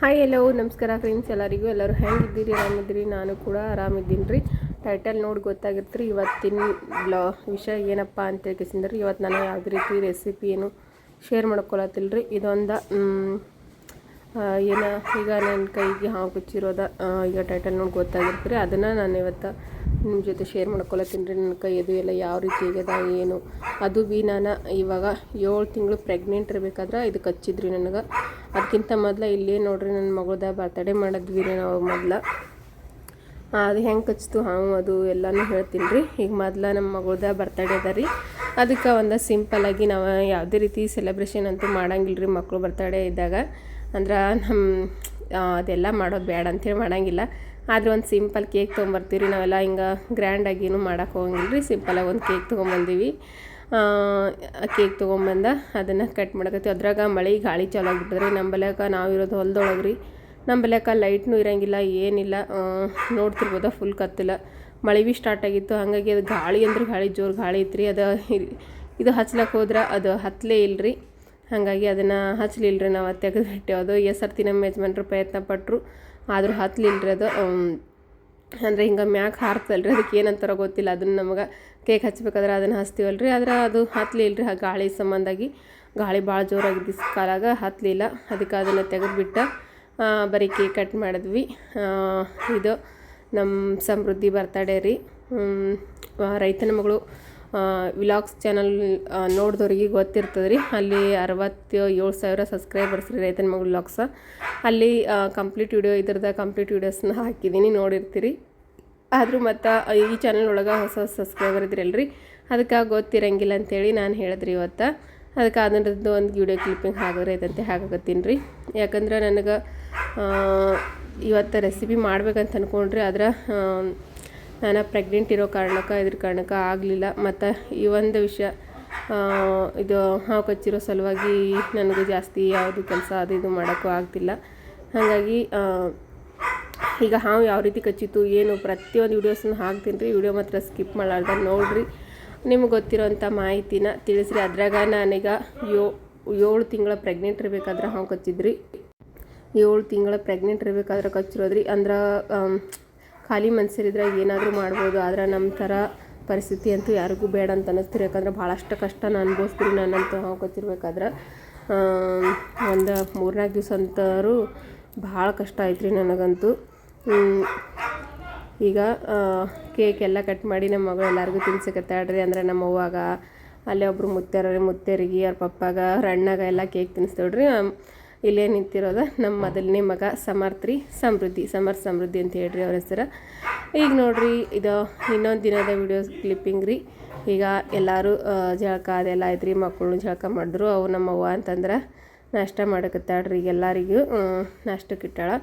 Hi ಎಲ್ಲೋ ನಮಸ್ಕಾರ friends, ಎಲ್ಲರೂ ಹೆಂಗಿದ್ದೀರಿ? ಆರಾಮಿದ್ದೀರಿ? ನಾನು ಕೂಡ ಆರಾಮಿದ್ದೀನಿ ರೀ. ಟೈಟಲ್ ನೋಡಿ ಗೊತ್ತಾಗಿರ್ತೀರಿ ಇವತ್ತಿನ ವಿಷಯ ಏನಪ್ಪ ಅಂತ ಹೇಳ್ಕೇಸಿಂದ್ರಿ. ಇವತ್ತು ನಾನು ಯಾವುದೇ ರೀತಿ ರೆಸಿಪಿ ಏನು ಶೇರ್ ಮಾಡ್ಕೊಳತ್ತಿಲ್ಲ ರೀ. ಇದೊಂದು ಏನು ಈಗ ನನ್ನ ಕೈಗೆ ಹಾವು ಕುಚ್ಚಿರೋದ ಈಗ ಟೈಟಲ್ ನೋಡಿ ಗೊತ್ತಾಗಿರ್ತೀರಿ. ಅದನ್ನು ನಾನು ಇವತ್ತು ನಿಮ್ಮ ಜೊತೆ ಶೇರ್ ಮಾಡ್ಕೊಳತ್ತೀನಿ ರೀ. ನನ್ನ ಕೈ ಅದು ಎಲ್ಲ ಯಾವ ರೀತಿ ಆಗ್ಯದ ಏನು ಅದು ಭೀ ನಾನು ಇವಾಗ 7 ತಿಂಗಳು ಪ್ರೆಗ್ನೆಂಟ್ ಇರಬೇಕಾದ್ರೆ ಇದು ಕಚ್ಚಿದ್ರಿ ನನಗೆ. ಅದಕ್ಕಿಂತ ಮೊದಲು ಇಲ್ಲೇ ನೋಡ್ರಿ ನನ್ನ ಮಗಳದ ಬರ್ತಡೇ ಮಾಡಿದ್ವಿ ರೀ ನಾವು ಮೊದಲು. ಅದು ಹೆಂಗೆ ಕಚ್ಚಿತು ಹಾವು ಅದು ಎಲ್ಲನೂ ಹೇಳ್ತೀನಿ ರೀ. ಈಗ ಮೊದಲು ನಮ್ಮ ಮಗಳದ ಬರ್ತಡೇ ಅದ ರೀ. ಅದಕ್ಕೆ ಒಂದು ಸಿಂಪಲ್ಲಾಗಿ ನಾವು ಯಾವುದೇ ರೀತಿ ಸೆಲೆಬ್ರೇಷನ್ ಅಂತೂ ಮಾಡಂಗಿಲ್ಲ ರೀ ಮಕ್ಕಳು ಬರ್ತಡೇ ಇದ್ದಾಗ. ಅಂದ್ರೆ ಅದೆಲ್ಲ ಮಾಡೋದು ಬೇಡ ಅಂಥೇಳಿ ಮಾಡೋಂಗಿಲ್ಲ. ಆದರೆ ಒಂದು ಸಿಂಪಲ್ ಕೇಕ್ ತೊಗೊಂಬರ್ತೀವಿ ನಾವೆಲ್ಲ ಹಿಂಗೆ ಗ್ರ್ಯಾಂಡಾಗಿ ಏನೂ ಮಾಡೋಕ್ಕೆ ಹೋಗಂಗಿಲ್ಲ ರೀ. ಸಿಂಪಲಾಗಿ ಒಂದು ಕೇಕ್ ತೊಗೊಂಬಂದೀವಿ. ಕೇಕ್ ತೊಗೊಂಬಂದ ಅದನ್ನು ಕಟ್ ಮಾಡಕತ್ತೀವಿ. ಅದ್ರಾಗ ಮಳೆ ಗಾಳಿ ಚಾಲು ಆಗಿಬಿಟ್ಟಿದ್ರಿ. ನಂಬಲ್ಯಾಕ ನಾವು ಇರೋದು ಹೊಲದೊಳಗೆ ರೀ. ನಂಬಲ್ಯಾಕ ಲೈಟ್ನೂ ಇರೋಂಗಿಲ್ಲ, ಏನಿಲ್ಲ. ನೋಡ್ತಿರ್ಬೋದ ಫುಲ್ ಕತ್ತಿಲ್ಲ. ಮಳೆ ಭೀ ಸ್ಟಾರ್ಟ್ ಆಗಿತ್ತು. ಹಾಗಾಗಿ ಅದು ಗಾಳಿ ಅಂದ್ರೆ ಗಾಳಿ ಜೋರು ಗಾಳಿ ಇತ್ತು. ಅದು ಇದು ಹಚ್ಲಕ್ಕೆ ಹೋದ್ರೆ ಅದು ಹತ್ತಲೇ ಇಲ್ಲರಿ. ಹಾಗಾಗಿ ಅದನ್ನು ಹಚ್ಚಲಿಲ್ಲ ರೀ. ನಾವು ತೆಗೆದುಬಿಟ್ಟೆ. ಅದು ಎಸರ್ತಿ ನಮ್ಮ ಯಜಮಾನ್ರು ಪ್ರಯತ್ನ ಪಟ್ಟರು, ಆದರೂ ಹತ್ತಲಿಲ್ಲ ರೀ. ಅದು ಅಂದರೆ ಹಿಂಗೆ ಮ್ಯಾಕ್ ಹಾರ್ತಲ್ರಿ, ಅದಕ್ಕೆ ಏನಂತಾರೋ ಗೊತ್ತಿಲ್ಲ. ಅದನ್ನು ನಮಗೆ ಕೇಕ್ ಹಚ್ಬೇಕಾದ್ರೆ ಅದನ್ನು ಹಚ್ತೀವಲ್ಲ ರೀ. ಆದರೆ ಅದು ಹತ್ತಲಿಲ್ಲ ರೀ. ಗಾಳಿ ಸಂಬಂಧಾಗಿ ಗಾಳಿ ಭಾಳ ಜೋರಾಗಿದ್ದು ಕಾಲಾಗ ಹತ್ತಲಿಲ್ಲ. ಅದಕ್ಕೆ ಅದನ್ನು ತೆಗೆದುಬಿಟ್ಟು ಬರೀ ಕೇಕ್ ಕಟ್ ಮಾಡಿದ್ವಿ. ಇದು ನಮ್ಮ ಸಮೃದ್ಧಿ ಬರ್ತಡೇ ರೀ. ರೈತನ ಮಗಳು ವಿಲಾಗ್ಸ್ ಚಾನಲ್ ನೋಡಿದವ್ರಿಗೆ ಗೊತ್ತಿರ್ತದೆ ರೀ. ಅಲ್ಲಿ 67,000 ಸಬ್ಸ್ಕ್ರೈಬರ್ಸ್ ರೀ ರೈತನ ಮಗಳು ವ್ಲಾಗ್ಸ. ಅಲ್ಲಿ ಕಂಪ್ಲೀಟ್ ವೀಡಿಯೋಸ್ನ ಹಾಕಿದ್ದೀನಿ, ನೋಡಿರ್ತೀರಿ. ಆದರೂ ಮತ್ತು ಈ ಚಾನಲ್ ಒಳಗೆ ಹೊಸ ಸಬ್ಸ್ಕ್ರೈಬರ್ ಇದ್ರಲ್ರಿ, ಅದಕ್ಕೆ ಗೊತ್ತಿರಂಗಿಲ್ಲ ಅಂಥೇಳಿ ನಾನು ಹೇಳಿದ್ರಿ ಇವತ್ತು. ಅದಕ್ಕೆ ಅದರದ್ದು ಒಂದು ವಿಡಿಯೋ ಕ್ಲಿಪ್ಪಿಂಗ್ ಹಾಕಿದ್ರೈತಂತೆ ಹಾಕಾಕತ್ತೀನಿ ರೀ. ಯಾಕಂದ್ರೆ ನನಗೆ ಇವತ್ತು ರೆಸಿಪಿ ಮಾಡ್ಬೇಕಂತ ಅಂದ್ಕೊಂಡ್ರಿ. ಆದ್ರೆ ನಾನು ಪ್ರೆಗ್ನೆಂಟ್ ಇರೋ ಕಾರಣಕ್ಕೆ ಆಗಲಿಲ್ಲ. ಮತ್ತು ಈ ಒಂದು ವಿಷಯ ಇದು ಹಾವು ಕಚ್ಚಿರೋ ಸಲುವಾಗಿ ನನಗೂ ಜಾಸ್ತಿ ಯಾವುದು ಕೆಲಸ ಅದು ಇದು ಮಾಡೋಕ್ಕೂ ಆಗ್ತಿಲ್ಲ. ಹಾಗಾಗಿ ಈಗ ಹಾವು ಯಾವ ರೀತಿ ಕಚ್ಚಿತು ಏನು ಪ್ರತಿಯೊಂದು ವೀಡಿಯೋಸನ್ನ ಹಾಕ್ತೀನಿ ರೀ. ವಿಡಿಯೋ ಮಾತ್ರ ಸ್ಕಿಪ್ ಮಾಡಲಾರ್ದ ನೋಡಿರಿ. ನಿಮ್ಗೆ ಗೊತ್ತಿರೋಂಥ ಮಾಹಿತಿನ ತಿಳಿಸ್ರಿ. ಅದ್ರಾಗ ನಾನೀಗ 7 ತಿಂಗಳ ಪ್ರೆಗ್ನೆಂಟ್ ಇರಬೇಕಾದ್ರೆ ಹಾವು ಕಚ್ಚಿದ್ರಿ. 7 ತಿಂಗಳ ಪ್ರೆಗ್ನೆಂಟ್ ಇರಬೇಕಾದ್ರೆ ಕಚ್ಚಿರೋದ್ರಿ. ಅಂದ್ರೆ ಖಾಲಿ ಮನ್ಸರಿದ್ರೆ ಏನಾದರೂ ಮಾಡ್ಬೋದು. ಆದ್ರೆ ನಮ್ಮ ಥರ ಪರಿಸ್ಥಿತಿ ಅಂತೂ ಯಾರಿಗೂ ಬೇಡ ಅಂತ ಅನ್ನಿಸ್ತೀರಿ. ಯಾಕಂದ್ರೆ ಭಾಳಷ್ಟು ಕಷ್ಟನ ಅನುಭವಿಸ್ತೀರಿ. ನಾನಂತೂ ಹಾವು ಕಚ್ಚಿರ್ಬೇಕಾದ್ರೆ ಒಂದು 3-4 ದಿವಸ ಅಂತರೂ ಭಾಳ ಕಷ್ಟ ಆಯ್ತು ರೀ ನನಗಂತೂ. ಈಗ ಕೇಕ್ ಎಲ್ಲ ಕಟ್ ಮಾಡಿ ನಮ್ಮ ಮಗಳು ಎಲ್ಲರಿಗೂ ತಿನ್ಸಕತ್ತಾಳ್ರಿ. ಅಂದರೆ ನಮ್ಮ ಅವ್ವಾಗ ಅಲ್ಲೇ ಒಬ್ಬರು ಮುತ್ತೇರಿಗೆ ಅವ್ರ ಪಪ್ಪಾಗ ಅವ್ರ ಅಣ್ಣಾಗ ಎಲ್ಲ ಕೇಕ್ ತಿನ್ನಿಸ್ತೇಳ್ರಿ. ಇಲ್ಲೇ ನಿಂತಿರೋದ ನಮ್ಮ ಮೊದಲನೇ ಮಗ ಸಮೃದ್ಧಿ ಅಂತ ಹೇಳ್ರಿ ಅವ್ರ ಹೆಸರು. ಈಗ ನೋಡ್ರಿ, ಇದು ಇನ್ನೊಂದು ದಿನದ ವಿಡಿಯೋಸ್ ಕ್ಲಿಪ್ಪಿಂಗ್ ರೀ. ಈಗ ಎಲ್ಲರೂ ಜಳಕ ಅದೆಲ್ಲ ಆಯ್ತು ರೀ. ಮಕ್ಕಳು ಜಳಕ ಮಾಡಿದ್ರು. ಅವು ನಮ್ಮವ್ವ ಅಂತಂದ್ರೆ ನಾಷ್ಟ ಮಾಡಕತ್ತಾಳ್ರಿ. ಈಗ ಎಲ್ಲರಿಗೂ ನಾಷ್ಟಕ್ಕೆ ಇಟ್ಟಾಳ.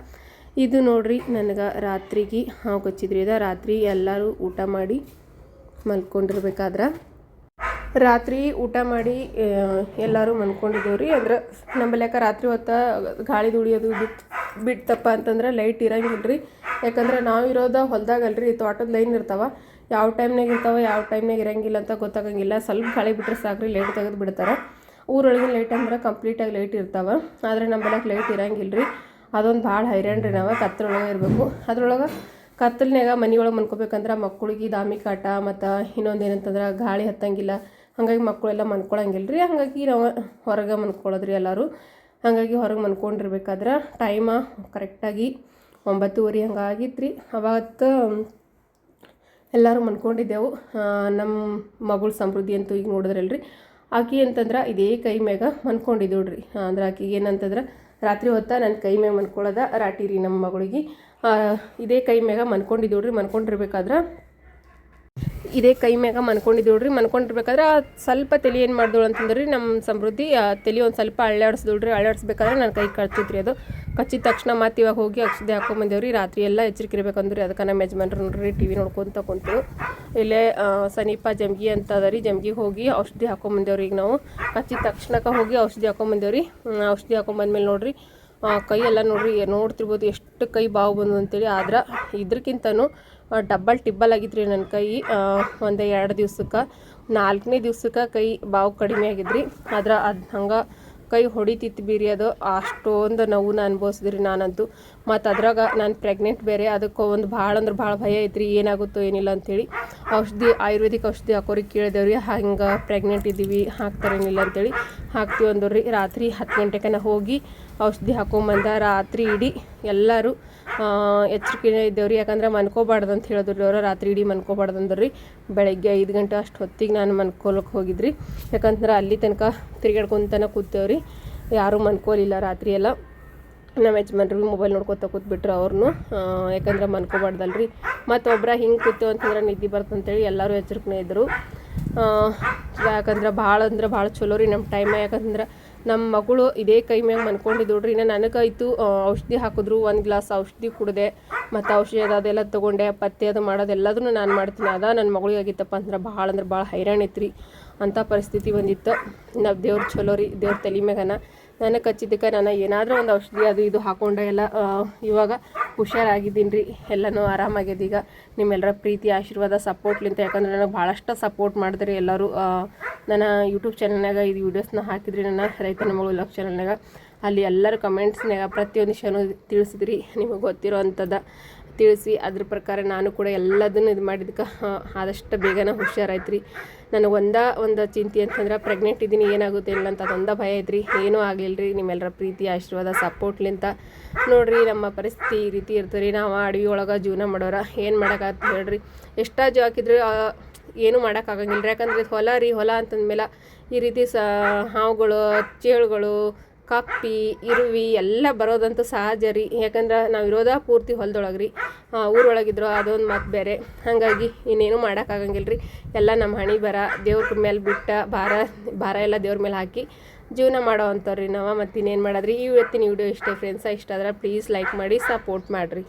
ಇದು ನೋಡ್ರಿ, ನನಗೆ ರಾತ್ರಿಗೆ ಹಾವು ಕಚ್ಚಿದ್ರಿ. ಇದು ರಾತ್ರಿ ಎಲ್ಲರೂ ಊಟ ಮಾಡಿ ಮಲ್ಕೊಂಡಿರ್ಬೇಕಾದ್ರೆ ರಾತ್ರಿ ಊಟ ಮಾಡಿ ಎಲ್ಲರೂ ಮನ್ಕೊಂಡಿದ್ದೇವ್ರಿ. ಅಂದ್ರೆ ನಮ್ಮಲ್ಯಾಕ ರಾತ್ರಿ ಹೊತ್ತು ಗಾಳಿ ದುಡಿಯೋದು ಬಿಡ್ತಪ್ಪ ಅಂತಂದ್ರೆ ಲೈಟ್ ಇರಂಗಿಲ್ಲ ರೀ. ಯಾಕಂದ್ರೆ ನಾವು ಇರೋದು ಹೊಲದಾಗಲ್ರಿ, ತೋಟದ ಲೈನ್ ಇರ್ತಾವೆ. ಯಾವ ಟೈಮ್ನಾಗ ಇರ್ತಾವೆ ಯಾವ ಟೈಮ್ನಾಗ ಇರಂಗಿಲ್ಲ ಅಂತ ಗೊತ್ತಾಗಂಗಿಲ್ಲ. ಸ್ವಲ್ಪ ಗಾಳಿ ಬಿಟ್ಟರೆ ಸಾಕ್ರಿ, ಲೈಟ್ ತೆಗೆದು ಬಿಡ್ತಾರೆ. ಊರೊಳಗಿನ ಲೈಟ್ ಅಂದ್ರೆ ಕಂಪ್ಲೀಟಾಗಿ ಲೈಟ್ ಇರ್ತಾವೆ. ಆದರೆ ನಮ್ಮಲ್ಯಾಕ ಲೈಟ್ ಇರಂಗಿಲ್ಲ ರೀ. ಅದೊಂದು ಭಾಳ ಹೈರಾಣ ರೀ. ನಾವು ಕತ್ತಲೊಳಗೆ ಇರಬೇಕು. ಅದ್ರೊಳಗೆ ಕತ್ತಲ್ನಾಗ ಮನೆಯೊಳಗೆ ಮನ್ಕೋಬೇಕಂದ್ರೆ ಮಕ್ಕಳಿಗೆ ದಾಮಿ ಕಾಟ ಮತ್ತು ಇನ್ನೊಂದು ಏನಂತಂದ್ರೆ ಗಾಳಿ ಹತ್ತಂಗಿಲ್ಲ. ಹಾಗಾಗಿ ಮಕ್ಕಳೆಲ್ಲ ಮನ್ಕೊಳಂಗಿಲ್ಲ ರೀ. ಹಾಗಾಗಿ ನಾವು ಹೊರಗೆ ಮನ್ಕೊಳ್ಳೋದ್ರಿ ಎಲ್ಲರೂ. ಹಾಗಾಗಿ ಹೊರಗೆ ಮನ್ಕೊಂಡಿರ್ಬೇಕಾದ್ರೆ ಟೈಮ ಕರೆಕ್ಟಾಗಿ 9:30 ಹಂಗಾಗಿತ್ತು ರೀ. ಅವತ್ತು ಎಲ್ಲರೂ ಮನ್ಕೊಂಡಿದ್ದೆವು. ನಮ್ಮ ಮಗಳು ಸಮೃದ್ಧಿ ಅಂತೂ ಈಗ ನೋಡಿದ್ರಲ್ರಿ, ಆಕೆ ಅಂತಂದ್ರೆ ಇದೇ ಕೈ ಮ್ಯಾಗ ಮನ್ಕೊಂಡಿದ್ದೋಳ್ರಿ. ಅಂದ್ರೆ ಆಕೆಗೆ ಏನಂತಂದ್ರೆ ರಾತ್ರಿ ಹೊತ್ತು ನನ್ನ ಕೈ ಮ್ಯಾಗ ಮನ್ಕೊಳ್ಳೋದ ರಾಟಿ ರೀ. ನಮ್ಮ ಮಗಳಿಗೆ ಇದೇ ಕೈ ಮ್ಯಾಗ ಮನ್ಕೊಂಡಿದ್ದೋಳ್ರಿ. ಮನ್ಕೊಂಡಿರ್ಬೇಕಾದ್ರೆ ಸ್ವಲ್ಪ ತಲೆ ಏನು ಮಾಡ್ದೋಳು ಅಂತಂದ್ರಿ ನಮ್ಮ ಸಮೃದ್ಧಿ. ತಲೆ ಒಂದು ಸ್ವಲ್ಪ ಅಳ್ಳಾಡಿಸ್ಬೇಕಾದ್ರೆ ನನ್ನ ಕೈ ಕಚ್ಚಿದ್ರಿ. ಅದು ಕಚ್ಚಿದ ತಕ್ಷಣ ಮತ್ತೆ ಇವಾಗ ಹೋಗಿ ಔಷಧಿ ಹಾಕೊಂಬಂದೇವ್ರಿ. ರಾತ್ರಿ ಎಲ್ಲ ಎಚ್ಚರಿಕೆ ಇರ್ಬೇಕಂದ್ರಿ. ಅದಕ್ಕೆ ನಮ್ಮ ಯಜಮಾನ್ರು ನೋಡ್ರಿ TV ನೋಡ್ಕೊತ ಕುಂತರು. ಇಲ್ಲೇ ಸಮೀಪ ಜಮ್ಗಿ ಅಂತ ಅದ ರೀ. ಜಮ್ಗಿಗೆ ಹೋಗಿ ಔಷಧಿ ಹಾಕೊಂಬಂದೇವ್ರಿ. ಈಗ ನಾವು ಕಚ್ಚಿದ ತಕ್ಷಣಕ್ಕೆ ಹೋಗಿ ಔಷಧಿ ಹಾಕೊಂಬಂದೇವ್ರಿ. ಔಷಧಿ ಹಾಕೊಂಬಂದ್ಮೇಲೆ ನೋಡ್ರಿ ಕೈ ಎಲ್ಲ ನೋಡ್ತಿರ್ಬೋದು ಎಷ್ಟು ಕೈ ಬಾವು ಬಂದು ಅಂತೇಳಿ. ಆದ್ರೆ ಇದ್ರಕ್ಕಿಂತನೂ ಟಿಬ್ಬಲ್ ಆಗಿತ್ತು ರೀ ನನ್ನ ಕೈ. ಒಂದು 2 ದಿವ್ಸಕ್ಕೆ 4ನೇ ದಿವ್ಸಕ್ಕೆ ಕೈ ಬಾವು ಕಡಿಮೆ ಆಗಿದ್ರಿ. ಆದ್ರೆ ಅದು ಹಂಗೆ ಕೈ ಹೊಡಿತಿತ್ತು ಬೀರಿ ಅದು ಅಷ್ಟೊಂದು ನೋವನ್ನ ಅನುಭವಿಸಿದ್ರಿ ನಾನಂತೂ. ಮತ್ತು ಅದ್ರಾಗ ನಾನು ಪ್ರೆಗ್ನೆಂಟ್ ಬೇರೆ, ಅದಕ್ಕೆ ಒಂದು ಭಾಳ ಅಂದ್ರೆ ಭಾಳ ಭಯ ಐತ್ರಿ ಏನಾಗುತ್ತೋ ಏನಿಲ್ಲ ಅಂಥೇಳಿ. ಆಯುರ್ವೇದಿಕ್ ಔಷಧಿ ಹಾಕೋರಿಗೆ ಕೇಳಿದೆವ್ರಿ, ಹಂಗೆ ಪ್ರೆಗ್ನೆಂಟ್ ಇದ್ದೀವಿ ಹಾಕ್ತಾರೇನಿಲ್ಲ ಅಂತೇಳಿ. ಹಾಕ್ತೀವಿ ಅಂದವ್ರಿ. ರಾತ್ರಿ 10 ಗಂಟೆಗೆ ಹೋಗಿ ಔಷಧಿ ಹಾಕೊಂಬಂದ. ರಾತ್ರಿ ಇಡೀ ಎಲ್ಲರೂ ಎಚ್ಚರಿಕೆ ಇದ್ದೇವ್ರಿ, ಯಾಕಂದ್ರೆ ಮನ್ಕೋಬಾರ್ದು ಅಂತ ಹೇಳಿದ್ರು ಅವರು. ರಾತ್ರಿ ಇಡೀ ಮನ್ಕೋಬಾರ್ದು ಅಂದ್ರಿ. ಬೆಳಗ್ಗೆ 5 ಗಂಟೆ ಅಷ್ಟು ಹೊತ್ತಿಗೆ ನಾನು ಮನ್ಕೊಳಕ್ಕೆ ಹೋಗಿದ್ರಿ. ಯಾಕಂದ್ರೆ ಅಲ್ಲಿ ತನಕ ತಿರುಗಾಡ್ಕೊತನ ಕೂತೇವ್ರಿ, ಯಾರೂ ಮನ್ಕೋಲಿಲ್ಲ ರಾತ್ರಿ ಎಲ್ಲ. ನಮ್ಮ ಯಜಮಾನ್ರಿಗೆ ಮೊಬೈಲ್ ನೋಡ್ಕೊತ ಕೂತ್ಬಿಟ್ರು ಅವ್ರನ್ನೂ, ಯಾಕಂದ್ರೆ ಮನ್ಕೋಬಾರ್ದಲ್ರಿ. ಮತ್ತು ಒಬ್ಬರ ಹಿಂಗೆ ಕೂತೇವೆ ಅಂತಂದ್ರೆ ನಿದ್ದೆ ಬರ್ತಂತೇಳಿ ಎಲ್ಲರೂ ಎಚ್ಚರಿಕೆ ಇದ್ದರು. ಯಾಕಂದ್ರೆ ಭಾಳ ಚಲೋ ರೀ ನಮ್ಮ ಟೈಮ್. ಯಾಕಂದ್ರೆ ನಮ್ಮ ಮಗಳು ಇದೇ ಕೈ ಮ್ಯಾಗ ಮನ್ಕೊಂಡಿದ್ದೋಡ್ರಿ. ಇನ್ನು ನನಗಾಯ್ತು ಔಷಧಿ ಹಾಕಿದ್ರು, 1 ಗ್ಲಾಸ್ ಔಷಧಿ ಕುಡಿದೆ, ಮತ್ತು ಔಷಧಿ ಅದೆಲ್ಲ ತೊಗೊಂಡೆ, ಪತ್ತೆ ಅದು ಮಾಡೋದೆಲ್ಲದನ್ನು ನಾನು ಮಾಡ್ತೀನಿ. ನನ್ನ ಮಗಳಿಗೆ ಆಗಿತ್ತಪ್ಪ ಅಂದ್ರೆ ಭಾಳ ಹೈರಾಣ ಐತ್ರಿ. ಅಂಥ ಪರಿಸ್ಥಿತಿ ಬಂದಿತ್ತು. ನಾವು ದೇವ್ರು ಚಲೋ ರೀ, ದೇವ್ರ ತಲೆ ಮ್ಯಾಗನ ನನಗೆ ಹಚ್ಚಿದ್ದಕ್ಕೆ ನಾನು ಏನಾದರೂ ಒಂದು ಔಷಧಿ ಅದು ಇದು ಹಾಕೊಂಡೆ ಎಲ್ಲ ಇವಾಗ ಹುಷಾರಾಗಿದ್ದೀನಿ ರೀ. ಎಲ್ಲನೂ ಆರಾಮಾಗ್ಯದ ಈಗ ನಿಮ್ಮೆಲ್ಲರ ಪ್ರೀತಿ ಆಶೀರ್ವಾದ ಸಪೋರ್ಟ್ಲಿಂತ. ಯಾಕಂದ್ರೆ ನನಗೆ ಭಾಳಷ್ಟು ಸಪೋರ್ಟ್ ಮಾಡಿದ್ರಿ ಎಲ್ಲರೂ. ನನ್ನ ಯೂಟ್ಯೂಬ್ ಚಾನಲ್ನಾಗ ಇದು ವೀಡಿಯೋಸ್ನ ಹಾಕಿದ್ರಿ, ನನ್ನ ರೈತನ ಮಗಳು ವ್ಲಾಗ್ ಚಾನಲ್ನಾಗ. ಅಲ್ಲಿ ಎಲ್ಲರೂ ಕಮೆಂಟ್ಸ್ನಾಗ ಪ್ರತಿಯೊಂದು ವಿಷಯನೂ ತಿಳಿಸಿದ್ರಿ, ನಿಮಗೆ ಗೊತ್ತಿರೋ ಅಂಥದ್ದು ತಿಳಿಸಿ. ಅದ್ರ ಪ್ರಕಾರ ನಾನು ಕೂಡ ಎಲ್ಲದನ್ನು ಇದು ಮಾಡಿದ್ದಕ್ಕೆ ಆದಷ್ಟು ಬೇಗನೆ ಹುಷಾರಾಯ್ತು ರೀ. ನನಗೆ ಒಂದು ಚಿಂತೆ ಅಂತಂದ್ರೆ ಪ್ರೆಗ್ನೆಂಟ್ ಇದ್ದೀನಿ, ಏನಾಗುತ್ತೆ ಇಲ್ಲ ಅಂತ ಅದೊಂದು ಭಯ ಐತ್ರಿ. ಏನೂ ಆಗಲಿಲ್ಲ ರೀ, ನಿಮ್ಮೆಲ್ಲರ ಪ್ರೀತಿ ಆಶೀರ್ವಾದ ಸಪೋರ್ಟ್ಲಿಂತ. ನೋಡಿರಿ ನಮ್ಮ ಪರಿಸ್ಥಿತಿ ಈ ರೀತಿ ಇರ್ತದೆ ರೀ. ನಾವು ಅಡವಿ ಒಳಗೆ ಜೀವನ ಮಾಡೋರ, ಏನು ಮಾಡೋಕ್ಕಾಗ್ತದೆ ಹೇಳ್ರಿ. ಎಷ್ಟೋ ಜೀವ ಹಾಕಿದ್ರೆ ಏನೂ ಮಾಡೋಕ್ಕಾಗಂಗಿಲ್ಲ ರೀ. ಯಾಕಂದ್ರೆ ಇದು ಹೊಲ ರೀ, ಹೊಲ ಅಂತಂದಮೇಲೆ ಈ ರೀತಿ ಹಾವುಗಳು, ಚೇಳುಗಳು, ಕಪ್ಪಿ, ಇರುವಿ ಎಲ್ಲ ಬರೋದಂತೂ ಸಹಜ ರೀ. ಯಾಕಂದ್ರೆ ನಾವು ಇರೋದ ಪೂರ್ತಿ ಹೊಲದೊಳಗೆ ರೀ, ಊರೊಳಗಿದ್ರು ಅದೊಂದು ಮಾತು ಬೇರೆ. ಹಾಗಾಗಿ ಇನ್ನೇನು ಮಾಡೋಕ್ಕಾಗಂಗಿಲ್ಲ ರೀ. ಎಲ್ಲ ನಮ್ಮ ಹಣೆ ಬರ, ದೇವ್ರ ಮೇಲೆ ಬಿಟ್ಟ ಭಾರ ಎಲ್ಲ ದೇವ್ರ ಮೇಲೆ ಹಾಕಿ ಜೀವನ ಮಾಡೋ ಅಂಥವ್ರಿ ನಾವು. ಮತ್ತು ಇನ್ನೇನು ಮಾಡೋದ್ರಿ. ಇವತ್ತಿನ ವಿಡಿಯೋ ಇಷ್ಟೇ ಫ್ರೆಂಡ್ಸ. ಇಷ್ಟ ಆದ್ರೆ ಪ್ಲೀಸ್ ಲೈಕ್ ಮಾಡಿ, ಸಪೋರ್ಟ್ ಮಾಡಿರಿ.